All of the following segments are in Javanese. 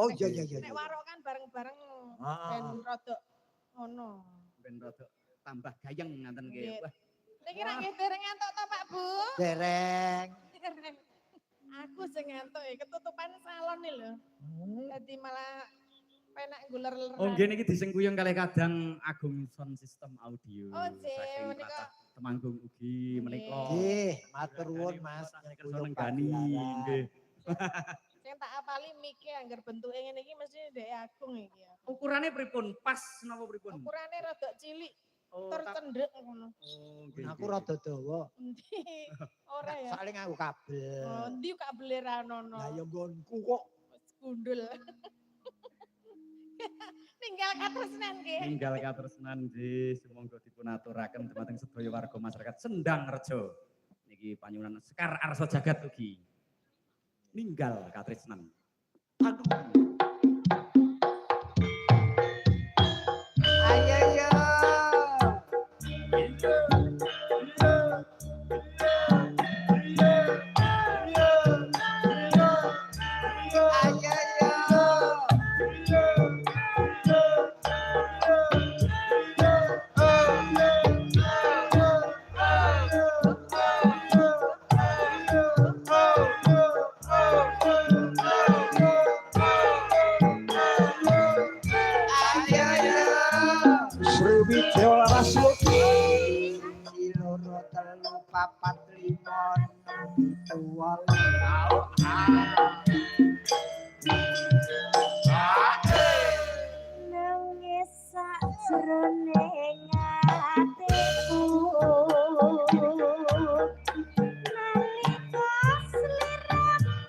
Oh iya iya iya. Nek warok kan bareng-bareng ben rada ngono. Ben rada tambah gayeng ngaten nggih. Wah. Niki ra nggih dereng entuk to Pak Bu? Dereng. Aku sing entuk ketutupan salon iki lho. Dadi malah penak guler-leran. Oh nggih niki disengkuyung kalih kadang Agung Sound System Audio. Oh nggih menika Temanggung ugi menika. Nggih, matur nuwun Mas. Kersa nenggani nggih. Sing tak apali mike anggar bentuke ngene iki mesti ndek Agung iki ya. Ukurane pripun? Pas napa pripun? Ukurane rada cilik. Oh, tur cendhek ngono. Oh, nggih. Aku rada dawa. Endi? Ora ya. Soale nganggo kabel. Oh, endi kabele ra ono. Lah ya nggonku kok. Wis gundul. Ninggal katresnan nggih. Ninggal katresnan nggih, sumangga dipun aturaken dumateng sedaya warga masyarakat Sendang Rejo. Niki panyuwunan Sekar Arsa Jagat ugi. Ninggal katresnan. Aduh. Ayo yo. Sriwijaya Rasuki loro telu papat lima enam tuwa nangis sajroning atiku nalika sliramu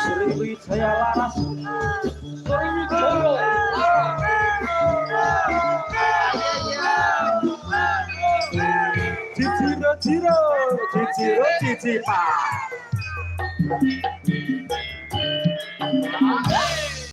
Sriwijaya Laras Jijiro Jicipa